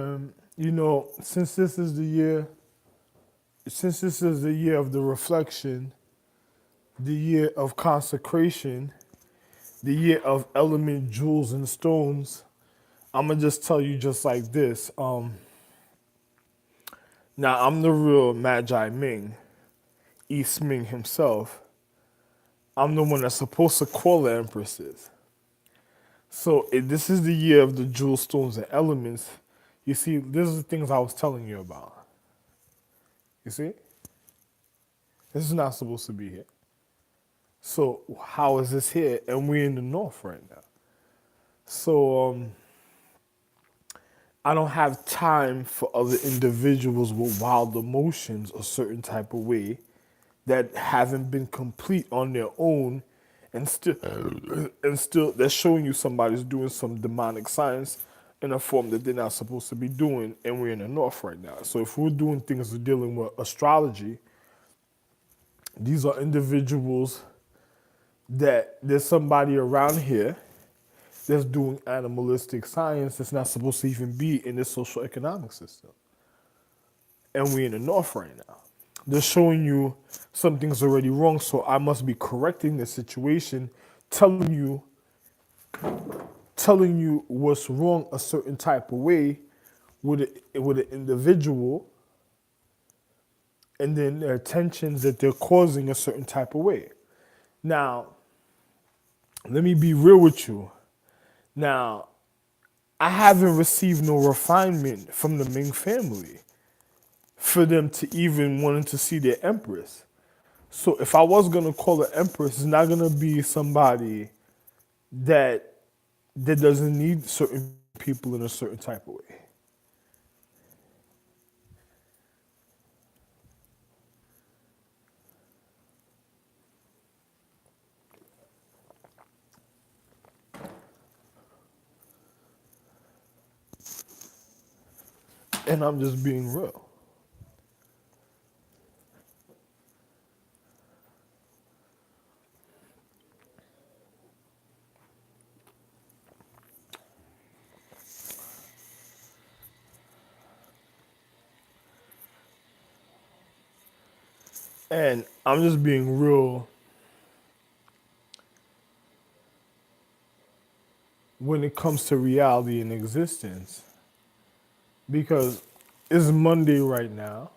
Since this is the year of the reflection, the year of consecration, the year of element jewels and stones, I'm gonna just tell you just like this. Now I'm the real Magi Ming, East Ming himself. I'm the one that's supposed to call the empresses. So if this is the year of the jewel stones and elements. You see, these are the things I was telling you about. You see, this is not supposed to be here. So how is this here? And we're in the north right now. So I don't have time for other individuals with wild emotions a certain type of way that haven't been complete on their own, and still they're showing you somebody's doing some demonic science in a form that they're not supposed to be doing, and we're in the north right now. So if we're doing things dealing with astrology, these are individuals that there's somebody around here that's doing animalistic science that's not supposed to even be in this social economic system. And we're in the north right now. They're showing you something's already wrong, so I must be correcting the situation, telling you what's wrong a certain type of way with an individual, and then their tensions that they're causing a certain type of way. Now, let me be real with you. Now, I haven't received no refinement from the Ming family for them to even wanting to see their empress. So if I was gonna call an empress, it's not gonna be somebody that doesn't need certain people in a certain type of way. And I'm just being real. And I'm just being real when it comes to reality and existence. Because it's Monday right now.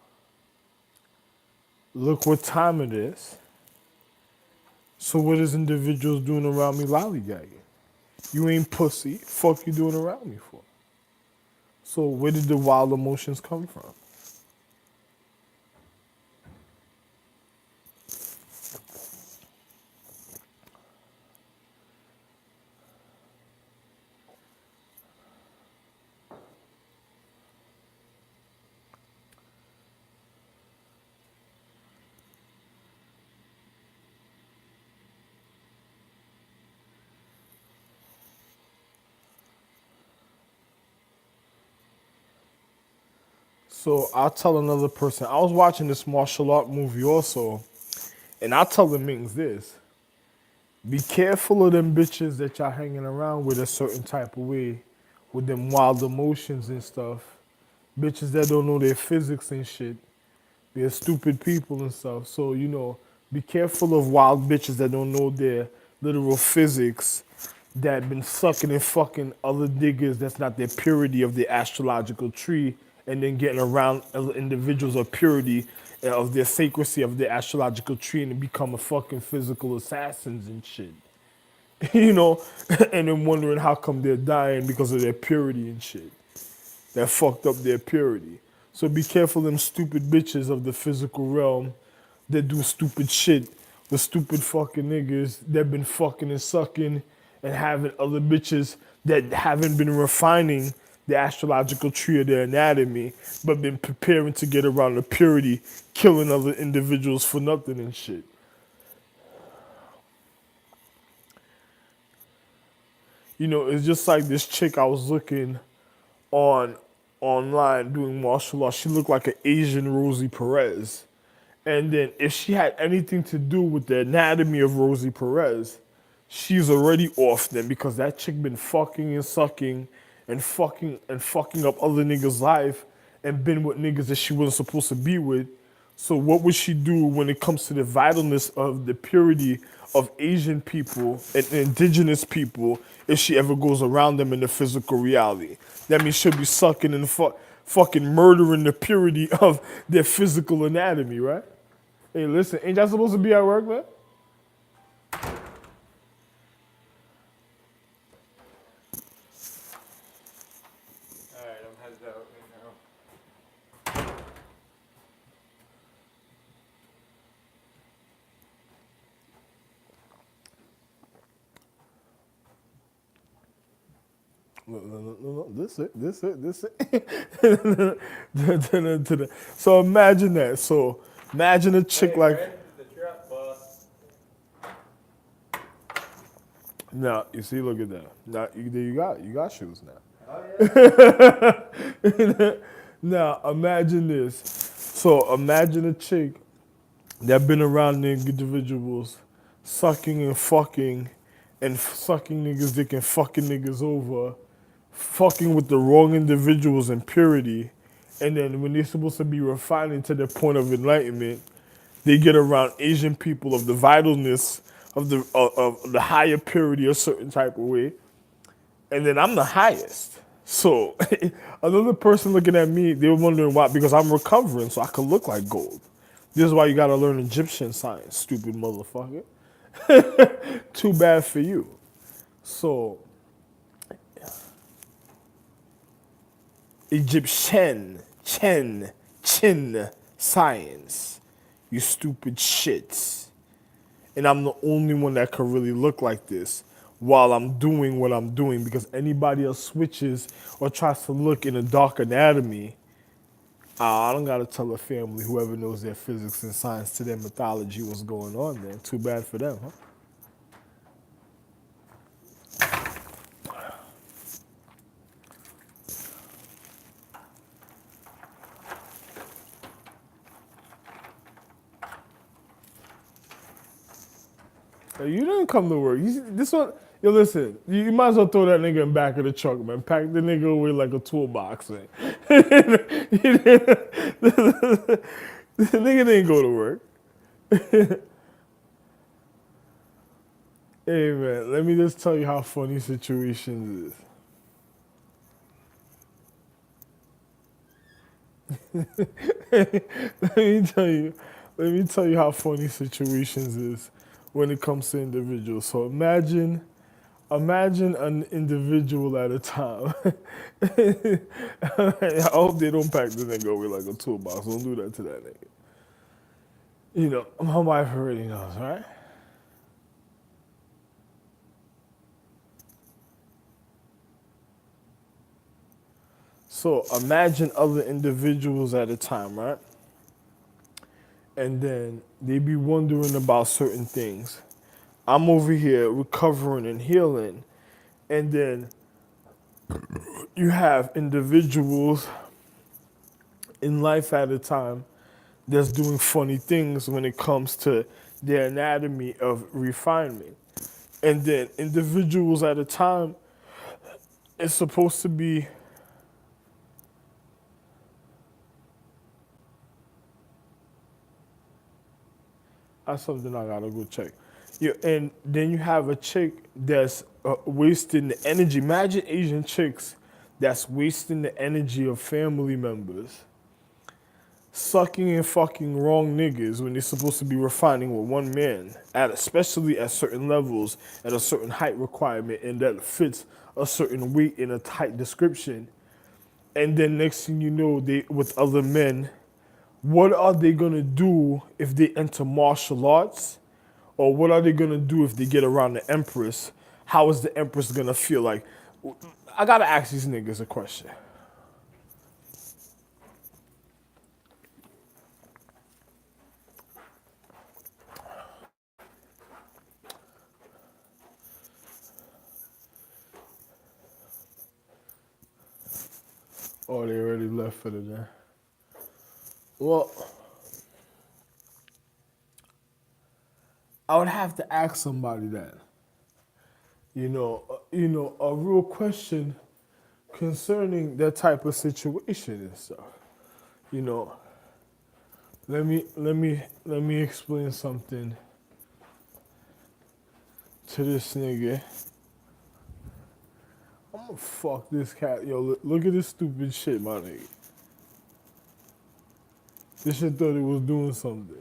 Look what time it is. So what is individuals doing around me lollygagging? You ain't pussy. Fuck you doing around me for? So where did the wild emotions come from? So I'll tell another person. I was watching this martial art movie also, and I'll tell the Mings this. Be careful of them bitches that y'all hanging around with a certain type of way, with them wild emotions and stuff. Bitches that don't know their physics and shit. They're stupid people and stuff. So, be careful of wild bitches that don't know their literal physics, that been sucking and fucking other niggas that's not their purity of the astrological tree, and then getting around other individuals of purity of their sacredcy of the astrological tree, and become a fucking physical assassins and shit. you know, and then wondering how come they're dying because of their purity and shit. That fucked up their purity. So be careful them stupid bitches of the physical realm that do stupid shit. The stupid fucking niggas that been fucking and sucking and having other bitches that haven't been refining the astrological tree of their anatomy, but been preparing to get around the purity, killing other individuals for nothing and shit. It's just like this chick I was looking on online doing martial arts. She looked like an Asian Rosie Perez. And then if she had anything to do with the anatomy of Rosie Perez, she's already off then, because that chick been fucking and sucking and fucking up other niggas' life and been with niggas that she wasn't supposed to be with. So what would she do when it comes to the vitalness of the purity of Asian people and indigenous people if she ever goes around them in the physical reality? That means she'll be sucking and fucking murdering the purity of their physical anatomy, right? Hey, listen, ain't y'all supposed to be at work, man? Alright, I'm headed out right now. No, this it. So imagine that. So imagine a chick like. The truck, boss. Now you see, look at that. Now you got shoes now. Oh yeah. Now imagine this. So imagine a chick that been around individuals sucking and fucking and sucking niggas dick and fucking niggas over, fucking with the wrong individuals in purity, and then when they're supposed to be refining to their point of enlightenment, they get around Asian people of the vitalness of the higher purity a certain type of way, and then I'm the highest. So another person looking at me, they were wondering why, because I'm recovering, so I could look like gold. This is why you gotta learn Egyptian science, stupid motherfucker. Too bad for you. So Chin science. You stupid shits. And I'm the only one that can really look like this while I'm doing what I'm doing, because anybody else switches or tries to look in a dark anatomy, I don't gotta tell a family, whoever knows their physics and science, to their mythology, what's going on there. Too bad for them, huh? Hey, you didn't come to work. This one, yo, listen. You might as well throw that nigga in back of the truck, man. Pack the nigga away like a toolbox, man. The nigga didn't go to work. Hey, man, let me just tell you how funny situations is. Let me tell you. Let me tell you how funny situations is when it comes to individuals. So imagine an individual at a time. I hope they don't pack the nigga away like a toolbox. Don't do that to that nigga. You know, my wife already knows, right? So imagine other individuals at a time, right? And then they be wondering about certain things. I'm over here recovering and healing. And then you have individuals in life at a time that's doing funny things when it comes to their anatomy of refinement. And then individuals at a time, it's supposed to be, that's something I gotta go check. Yeah, and then you have a chick that's wasting the energy. Imagine Asian chicks that's wasting the energy of family members, sucking and fucking wrong niggas when they're supposed to be refining with one man, at especially at certain levels, at a certain height requirement, and that fits a certain weight in a tight description. And then next thing you know, they with other men. What are they gonna do if they enter martial arts? Or what are they gonna do if they get around the Empress? How is the Empress gonna feel like? I gotta ask these niggas a question. Oh, they already left for the day. Well, I would have to ask somebody that. A real question concerning that type of situation and stuff. You know, let me explain something to this nigga. I'm gonna fuck this cat. Yo, look at this stupid shit, my nigga. This shit thought it was doing something.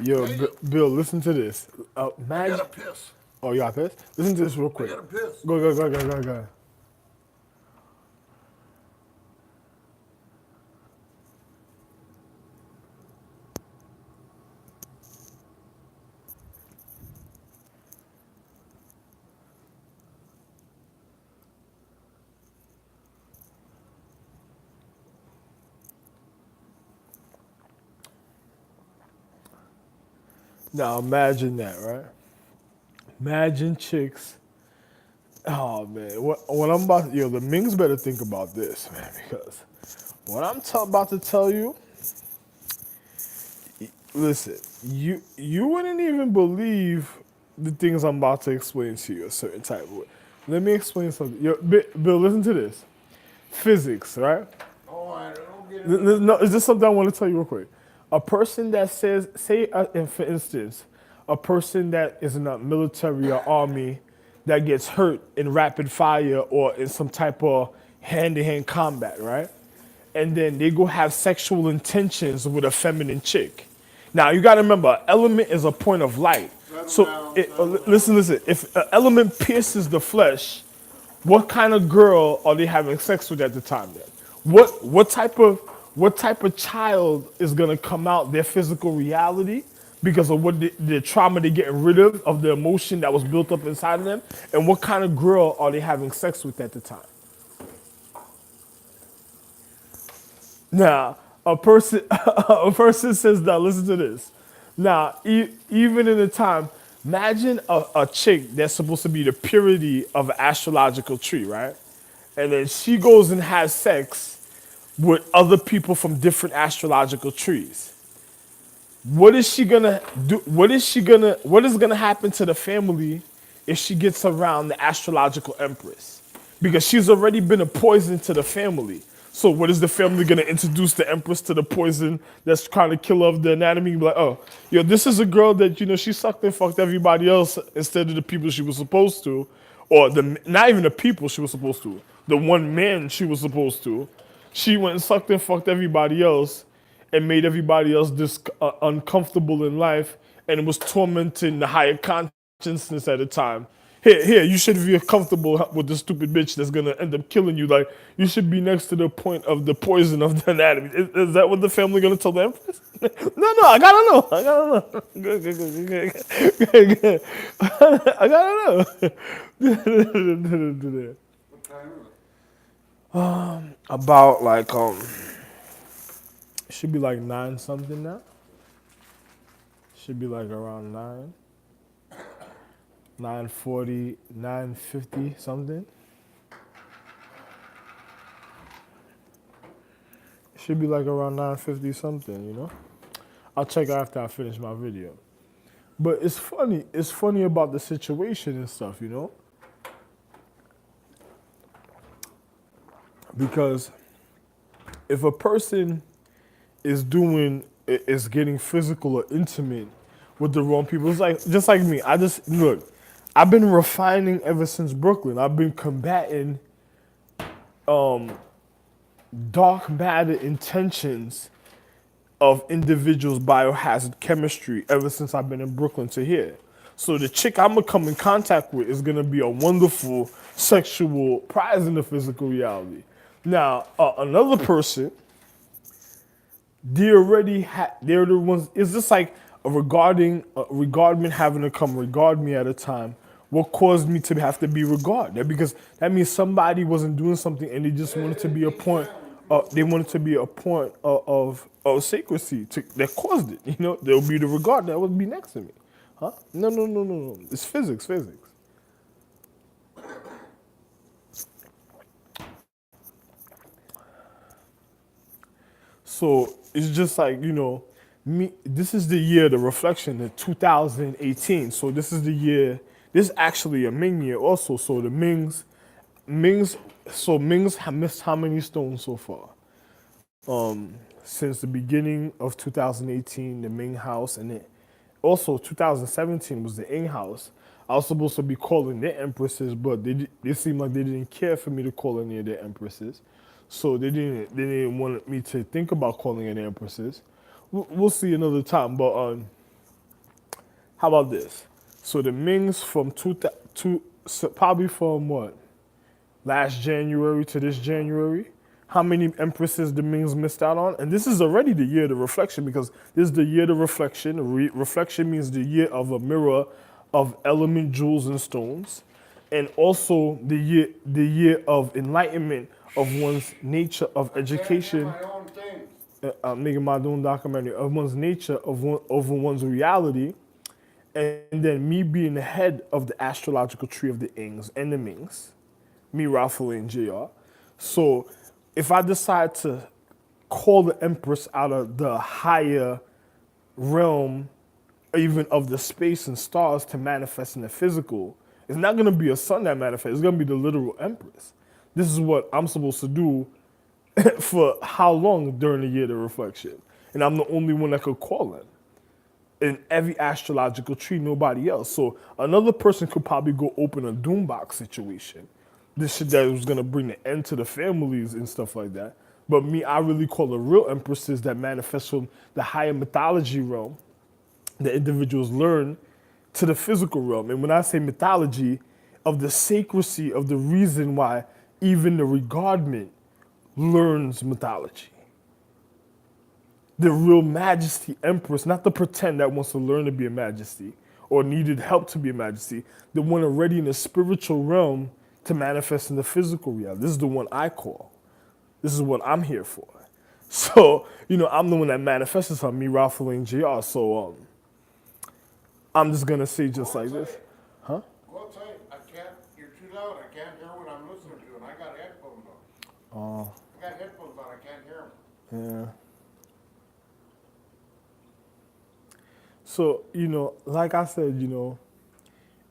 Yo, Bill, listen to this. I Imagine. gotta piss. Oh, y'all pissed? Listen to this real I quick. gotta piss. Go. Now imagine that, right? Imagine chicks. Oh man, what I'm about, yo, the Mings better think about this, man, because what I'm about to tell you, listen, you wouldn't even believe the things I'm about to explain to you a certain type of way. Let me explain something. Yo, Bill, listen to this. Physics, right? Oh, I don't get it. No, is this something I want to tell you real quick? A person that says, for instance, a person that is in the military or army that gets hurt in rapid fire or in some type of hand-to-hand combat, right? And then they go have sexual intentions with a feminine chick. Now you got to remember, element is a point of light. So listen. If an element pierces the flesh, what kind of girl are they having sex with at the time then? What type of child is gonna come out their physical reality because of what the trauma they're getting rid of the emotion that was built up inside of them, and what kind of girl are they having sex with at the time? Now, a person says, now listen to this. Now, even in the time, imagine a chick that's supposed to be the purity of an astrological tree, right? And then she goes and has sex with other people from different astrological trees. What is she gonna do? What is gonna happen to the family if she gets around the astrological empress? Because she's already been a poison to the family. So what is the family gonna introduce the empress to the poison that's trying to kill off the anatomy? Be like, oh, yo, this is a girl that she sucked and fucked everybody else instead of the people she was supposed to, or not even the people she was supposed to, the one man she was supposed to. She went and sucked and fucked everybody else and made everybody else uncomfortable in life, and it was tormenting the higher consciousness at the time. Here, you should be comfortable with the stupid bitch that's gonna end up killing you. Like, you should be next to the point of the poison of the anatomy. Is that what the family gonna tell the empress? No, I gotta know. Good. I gotta know. What time is it? About like it should be like 9 something now. Should be like around 9. 9:40, 9:50 something. Should be like around 9:50 something. I'll check after I finish my video. But it's funny about the situation and stuff. Because if a person is getting physical or intimate with the wrong people, it's like just like me. I've been refining ever since Brooklyn. I've been combating dark matter intentions of individuals' biohazard chemistry ever since I've been in Brooklyn to here. So the chick I'm gonna come in contact with is gonna be a wonderful sexual prize in the physical reality. Now, another person, they're the ones. It's just like a regardment having to come regard me at a time. What caused me to have to be regarded? Because that means somebody wasn't doing something and they just wanted to be a point. They wanted to be a point of secrecy that caused it. There would be the regard that would be next to me. Huh? No. It's physics. So it's just like, me. This is the year, the reflection, the 2018. So this is the year. This is actually a Ming year also. So the Ming's, Ming's missed how many stones so far? Since the beginning of 2018, the Ming House, and it also 2017 was the Ing House. I was supposed to be calling their empresses, but they seemed like they didn't care for me to call any of their empresses, so they didn't want me to think about calling any empresses. We'll see another time, but how about this? So the Mings from so probably from what, last January to this January, how many empresses the Mings missed out on? And this is already the year of the reflection, because this is the year of the reflection. Reflection means the year of a mirror of element, jewels, and stones. And also the year of enlightenment of one's nature of education. My own things. Making my own documentary of one's nature over one's reality, and then me being the head of the astrological tree of the Ings and the Mings, me, Ralph and Jr. So if I decide to call the Empress out of the higher realm, even of the space and stars, to manifest in the physical, it's not going to be a sun that manifests. It's going to be the literal Empress. This is what I'm supposed to do for how long during the year of the reflection. And I'm the only one that could call it. In every astrological tree, nobody else. So another person could probably go open a doombox situation. This shit that was gonna bring the end to the families and stuff like that. But me, I really call the real empresses that manifest from the higher mythology realm that individuals learn to the physical realm. And when I say mythology, of the sacredcy of the reason why even the regardment learns mythology. The real majesty empress, not the pretend that wants to learn to be a majesty or needed help to be a majesty, the one already in the spiritual realm to manifest in the physical reality. This is the one I call. This is what I'm here for. So, I'm the one that manifests on me, Ralph and JR. So I'm just gonna say just like this. Huh? Go outside. I can't. You're too loud. I can't hear what I'm listening to, and I got headphones on. Oh. I got headphones on. I can't hear them. Yeah. So, like I said,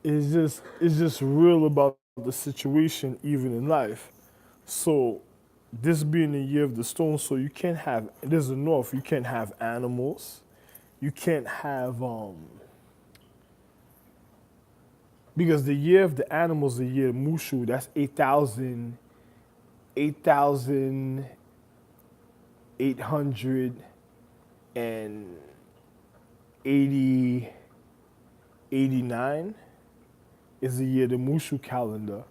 it's just real about the situation even in life. So this being the year of the stone, so you can't have, there's a north, you can't have animals. You can't have because the year of the animals, the year of Mushu, that's 8,889 is the year of the Mushu calendar.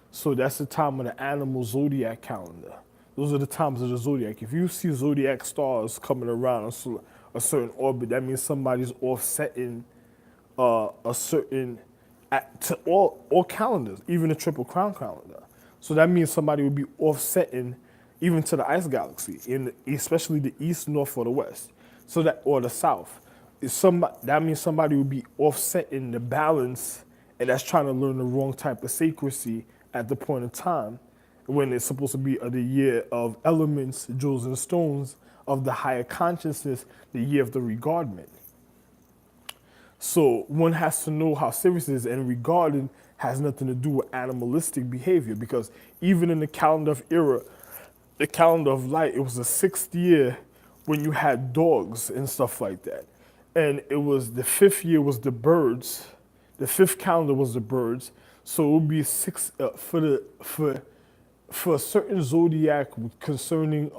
So that's the time of the animal zodiac calendar. Those are the times of the zodiac. If you see zodiac stars coming around a certain orbit, that means somebody's offsetting a certain to all calendars, even the Triple Crown calendar. So that means somebody would be offsetting even to the ice galaxy, especially the east, north, or the west. So that, or the south. That means somebody would be offsetting the balance, and that's trying to learn the wrong type of sacredcy at the point in time when it's supposed to be the year of elements, jewels, and stones of the higher consciousness, the year of the regardment. So one has to know how serious it is, and regarding has nothing to do with animalistic behavior, because even in the calendar of era, the calendar of light, it was the 6th year when you had dogs and stuff like that. And it was the 5th year was the birds. The 5th calendar was the birds. So it would be for a certain zodiac concerning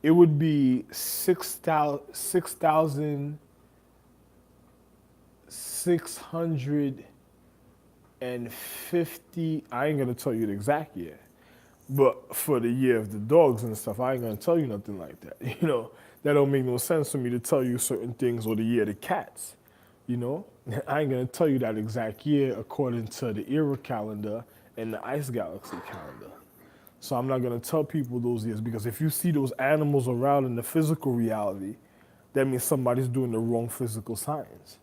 it would be 6,650. I ain't gonna tell you the exact year, but for the year of the dogs and stuff, I ain't gonna tell you nothing like that. That don't make no sense for me to tell you certain things, or the year of the cats. I ain't gonna tell you that exact year according to the era calendar and the ice galaxy calendar. So I'm not gonna tell people those years, because if you see those animals around in the physical reality, that means somebody's doing the wrong physical science.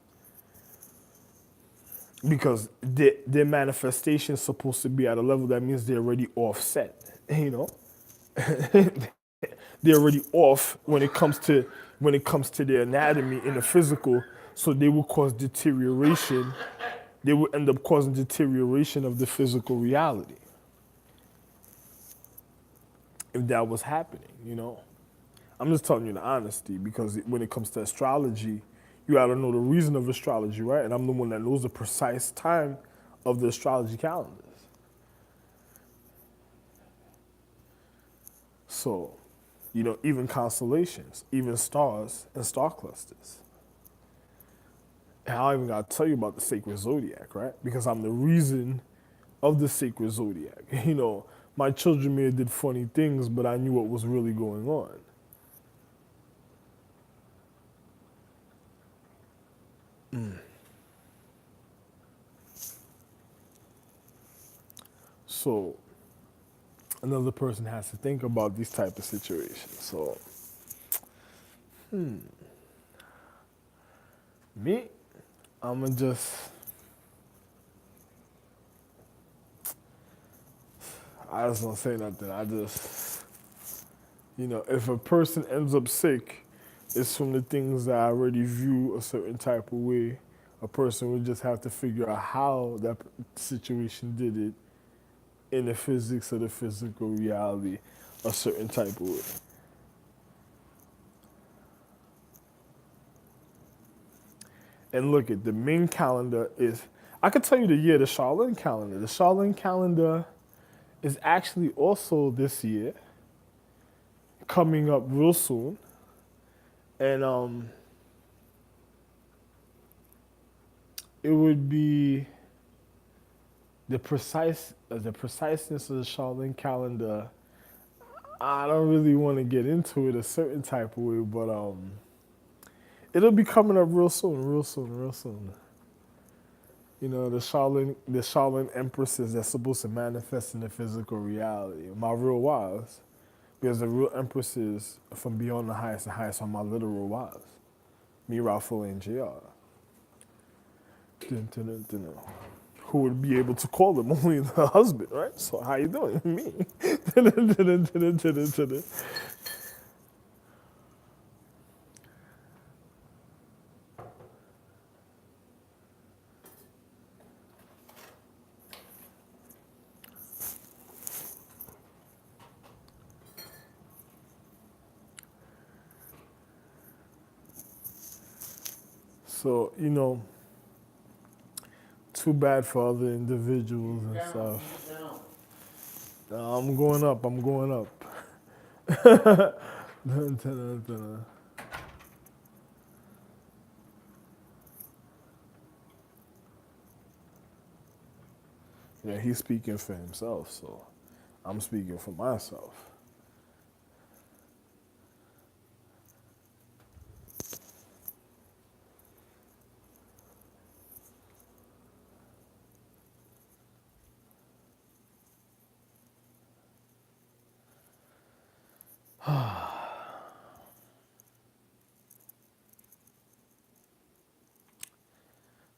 Because their manifestation is supposed to be at a level that means they're already offset. They're they're already off when it comes to their anatomy in the physical, so they will cause deterioration. They will end up causing deterioration of the physical reality if that was happening, you know. I'm just telling you the honesty because when it comes to astrology, you got to know the reason of astrology, right? And I'm the one that knows the precise time of the astrology calendars. So, you know, even constellations, even stars and star clusters. And I don't even got to tell you about the sacred zodiac, right? Because I'm the reason of the sacred zodiac. You know, my children may have did funny things, but I knew what was really going on. So another person has to think about these type of situations. So, me, I'ma just, I just don't say nothing. I just, you know, if a person ends up sick, it's from the things that I already view a certain type of way. A person would just have to figure out how that situation did it in the physics of the physical reality a certain type of way. And look at the Ming calendar is, I could tell you the year, the Shaolin calendar. The Shaolin calendar is actually also this year, coming up real soon. And it would be the preciseness of the Shaolin calendar. I don't really want to get into it a certain type of way, but it'll be coming up real soon, real soon, real soon. You know, the Shaolin empresses that's supposed to manifest in the physical reality. My real wives, because the real empresses from beyond the highest and highest are my literal wives. Me, Ralph, and JR. Dun, dun, dun, dun, dun. Who would be able to call them only the husband, right? So how you doing? Me. Dun, dun, dun, dun, dun, dun, dun, dun. So, you know, too bad for other individuals and Down, stuff. down. I'm going up, I'm going up. Dun, dun, dun, dun. Yeah, he's speaking for himself, so I'm speaking for myself.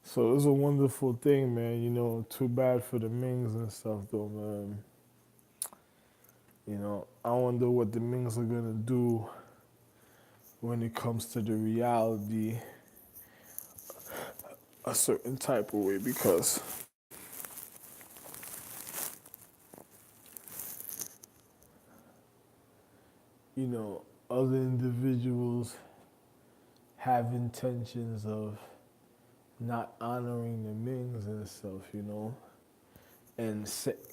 So it's a wonderful thing, man. You know, too bad for the Mings and stuff, though, man. You know, I wonder what the Mings are gonna do when it comes to the reality a certain type of way because, you know, other individuals have intentions of not honoring the Mings and stuff, you know, and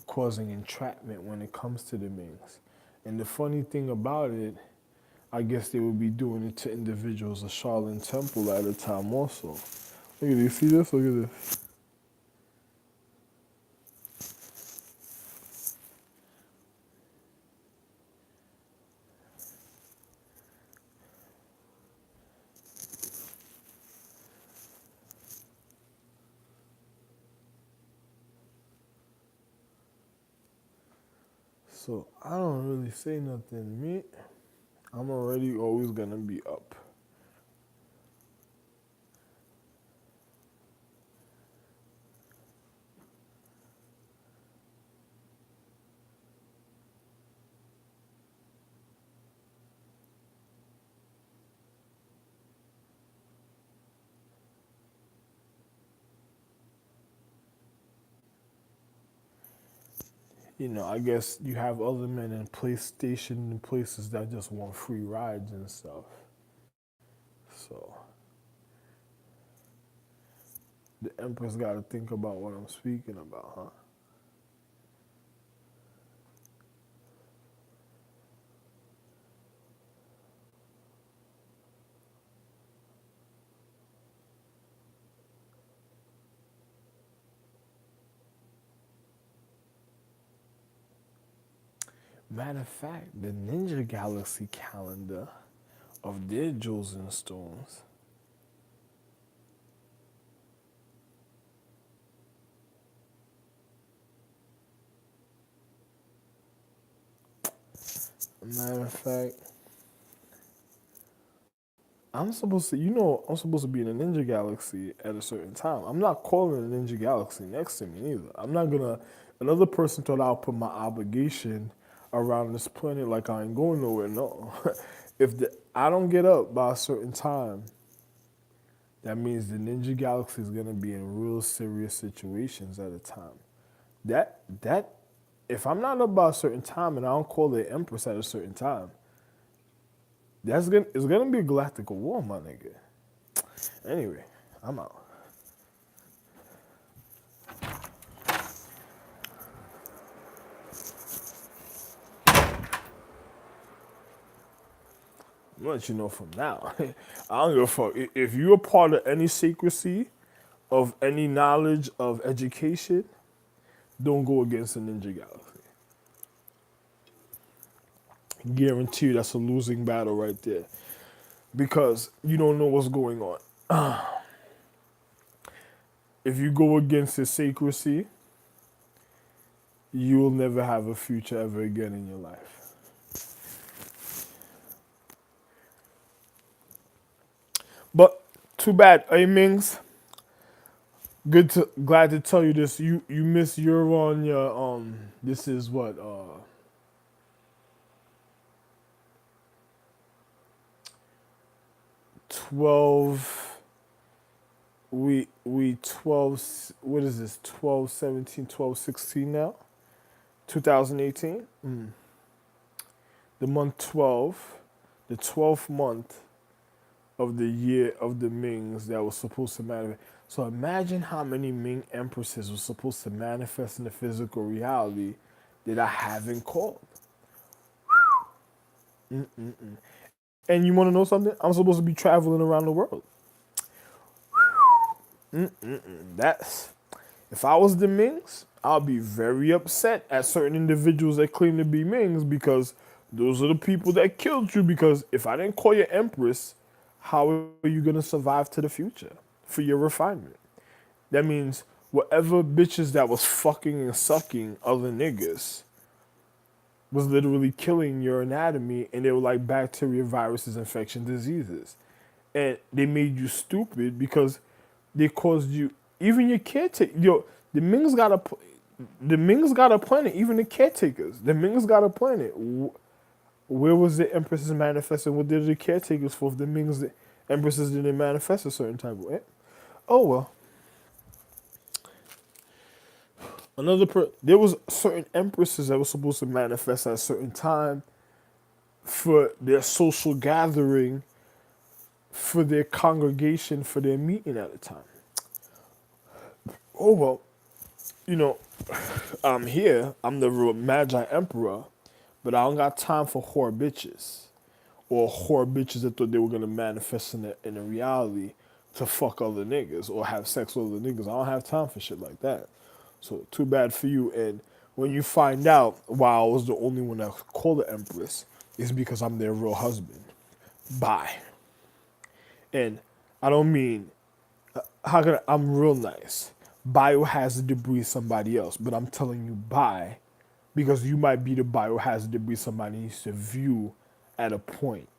causing entrapment when it comes to the Mings. And the funny thing about it, I guess they would be doing it to individuals of Shaolin Temple at a time also. Look at this, see this? Look at this. So I don't really say nothing. Me, I'm already always gonna be up. I guess you have other men in PlayStation and places that just want free rides and stuff. So the Empress got to think about what I'm speaking about, huh? Matter of fact, the Ninja Galaxy calendar of their jewels and stones. Matter of fact, I'm supposed to be in the Ninja Galaxy at a certain time. I'm not calling the Ninja Galaxy next to me either. I'm not gonna. Another person thought I'll put my obligation around this planet like I ain't going nowhere. No, I don't get up by a certain time, that means the Ninja Galaxy is gonna be in real serious situations at a time. That if I'm not up by a certain time and I don't call the Empress at a certain time, it's gonna be a galactic war, my nigga. Anyway, I'm out. I'm gonna let you know from now. I don't give a fuck. If you're a part of any secrecy, of any knowledge of education, don't go against the Ninja Galaxy. Guarantee you that's a losing battle right there. Because you don't know what's going on. If you go against the secrecy, you will never have a future ever again in your life. But too bad, Mings. Glad to tell you this. You missed your on your this is what 12 we 12, what is this, 12 17 12 16 now, 2018. The month 12, the 12th month of the year of the Mings that was supposed to manifest. So imagine how many Ming empresses were supposed to manifest in the physical reality that I haven't called. And you want to know something? I'm supposed to be traveling around the world. That's If I was the Mings, I'll be very upset at certain individuals that claim to be Mings, because those are the people that killed you. Because if I didn't call you Empress, how are you gonna survive to the future for your refinement? That means whatever bitches that was fucking and sucking other niggas was literally killing your anatomy, and they were like bacteria, viruses, infection, diseases. And they made you stupid because they caused you, even your caretaker. The Mings got a planet. Even the caretakers, the Mings got a planet. Where was the Empresses manifesting? What did the caretakers for? If the Mings, the Empresses didn't manifest a certain type of way. Oh well. There was certain empresses that were supposed to manifest at a certain time for their social gathering, for their congregation, for their meeting at a time. Oh well, I'm here. I'm the real Magi Emperor, but I don't got time for whore bitches, or whore bitches that thought they were gonna manifest in a reality to fuck other niggas or have sex with other niggas. I don't have time for shit like that. So too bad for you. And when you find out why I was the only one that called the Empress, it's because I'm their real husband. Bye. And I don't mean, I'm real nice. Biohazard debris somebody else, but I'm telling you bye, because you might be the biohazard debris somebody needs to view at a point.